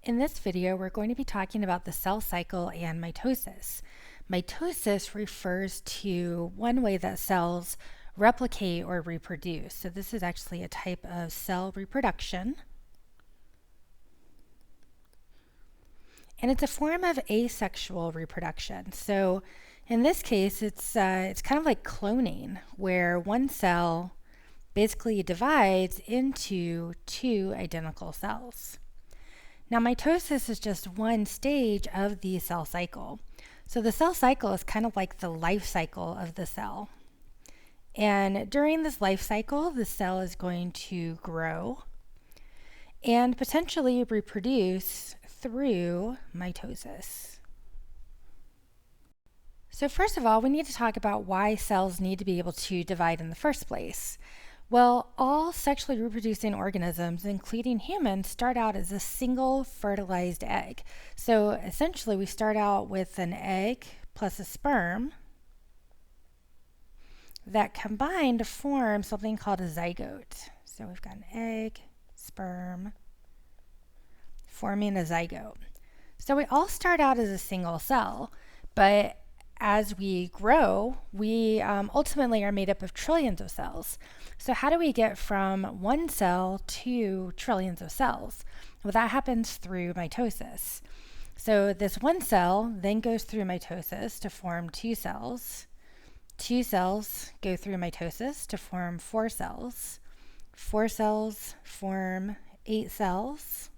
In this video, we're going to be talking about the cell cycle and mitosis. Mitosis refers to one way that cells replicate or reproduce. So this is actually a type of cell reproduction. And it's a form of asexual reproduction. So in this case, it's kind of like cloning, where one cell basically divides into two identical cells. Now, mitosis is just one stage of the cell cycle. So the cell cycle is kind of like the life cycle of the cell. And during this life cycle, the cell is going to grow and potentially reproduce through mitosis. So first of all, we need to talk about why cells need to be able to divide in the first place. Well, all sexually reproducing organisms, including humans, start out as a single fertilized egg. So essentially, we start out with an egg plus a sperm that combine to form something called a zygote. So we've got an egg, sperm, forming a zygote. So we all start out as a single cell, but as we grow, we ultimately are made up of trillions of cells. So how do we get from one cell to trillions of cells? Well, that happens through mitosis. So this one cell then goes through mitosis to form two cells. Two cells go through mitosis to form four cells. Four cells form 8 cells.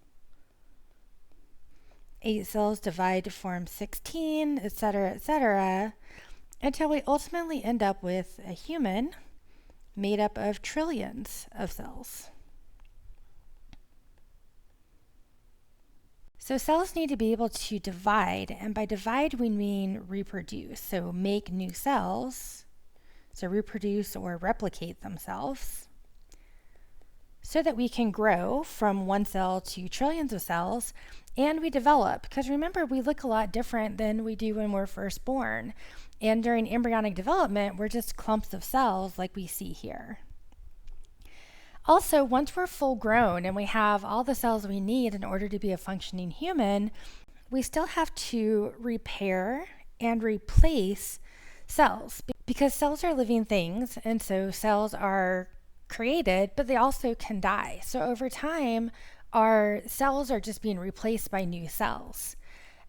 8 cells divide to form 16, etc., until we ultimately end up with a human made up of trillions of cells. So cells need to be able to divide, and by divide we mean reproduce, so make new cells, so reproduce or replicate themselves, so that we can grow from one cell to trillions of cells, and we develop. Because remember, we look a lot different than we do when we're first born. And during embryonic development, we're just clumps of cells like we see here. Also, once we're full grown and we have all the cells we need in order to be a functioning human, we still have to repair and replace cells, because cells are living things, and so cells are created, but they also can die. So over time, our cells are just being replaced by new cells.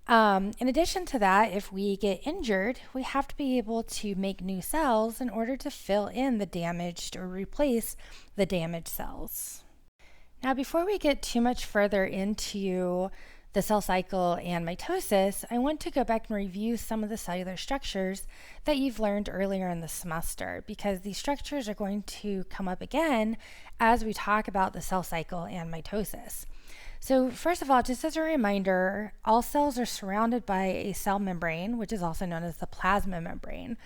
In addition to that, if we get injured, we have to be able to make new cells in order to fill in the damaged or replace the damaged cells. Now, before we get too much further into the cell cycle and mitosis, I want to go back and review some of the cellular structures that you've learned earlier in the semester, because these structures are going to come up again as we talk about the cell cycle and mitosis. So first of all, just as a reminder, all cells are surrounded by a cell membrane, which is also known as the plasma membrane.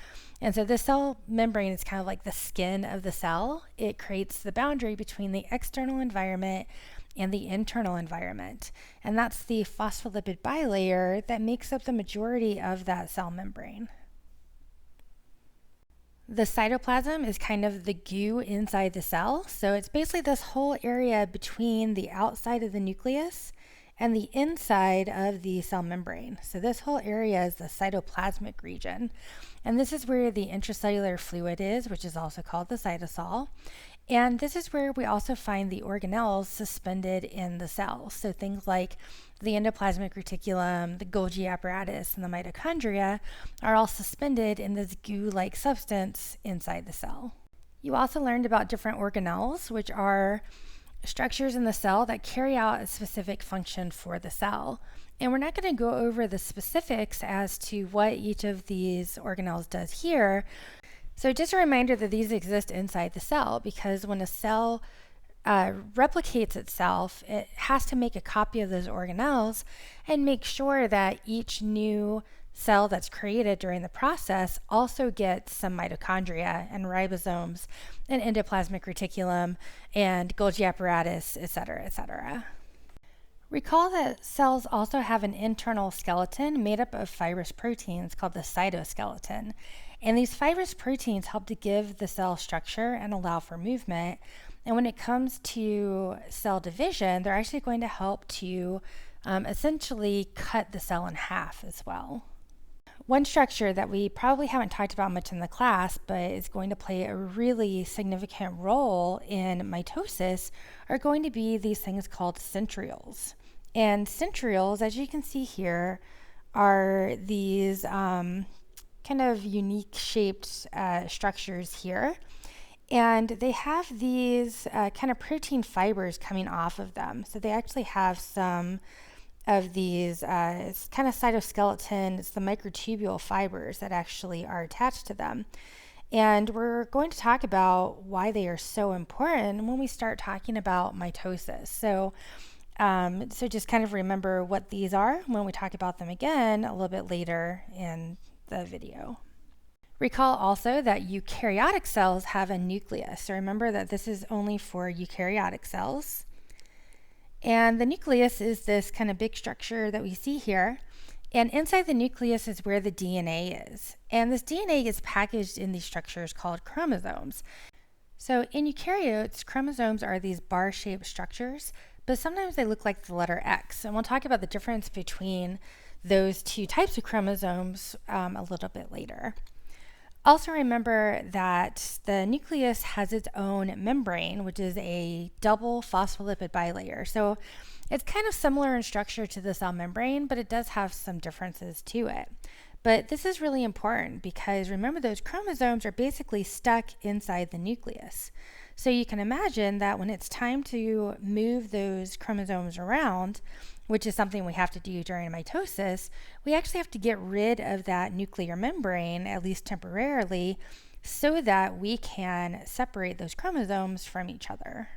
And so this cell membrane is kind of like the skin of the cell. It creates the boundary between the external environment and the internal environment. And that's the phospholipid bilayer that makes up the majority of that cell membrane. The cytoplasm is kind of the goo inside the cell. So it's basically this whole area between the outside of the nucleus and the inside of the cell membrane. So this whole area is the cytoplasmic region. And this is where the intracellular fluid is, which is also called the cytosol. And this is where we also find the organelles suspended in the cell. So things like the endoplasmic reticulum, the Golgi apparatus, and the mitochondria are all suspended in this goo-like substance inside the cell. You also learned about different organelles, which are structures in the cell that carry out a specific function for the cell. And we're not going to go over the specifics as to what each of these organelles does here. So just a reminder that these exist inside the cell, because when a cell replicates itself, it has to make a copy of those organelles and make sure that each new cell that's created during the process also gets some mitochondria and ribosomes and endoplasmic reticulum and Golgi apparatus, etc., etc. Recall that cells also have an internal skeleton made up of fibrous proteins called the cytoskeleton. And these fibrous proteins help to give the cell structure and allow for movement. And when it comes to cell division, they're actually going to help to essentially cut the cell in half as well. One structure that we probably haven't talked about much in the class, but is going to play a really significant role in mitosis, are going to be these things called centrioles. And centrioles, as you can see here, are these kind of unique shaped structures here. And they have these kind of protein fibers coming off of them. So they actually have some of these it's kind of cytoskeleton, it's the microtubule fibers that actually are attached to them. And we're going to talk about why they are so important when we start talking about mitosis. So just kind of remember what these are when we talk about them again a little bit later in the video. Recall also that eukaryotic cells have a nucleus. So remember that this is only for eukaryotic cells. And the nucleus is this kind of big structure that we see here. And inside the nucleus is where the DNA is. And this DNA is packaged in these structures called chromosomes. So in eukaryotes, chromosomes are these bar-shaped structures, but sometimes they look like the letter X. And we'll talk about the difference between those two types of chromosomes a little bit later. Also remember that the nucleus has its own membrane, which is a double phospholipid bilayer. So it's kind of similar in structure to the cell membrane, but it does have some differences to it. But this is really important because remember, those chromosomes are basically stuck inside the nucleus. So you can imagine that when it's time to move those chromosomes around, which is something we have to do during mitosis, we actually have to get rid of that nuclear membrane, at least temporarily, so that we can separate those chromosomes from each other.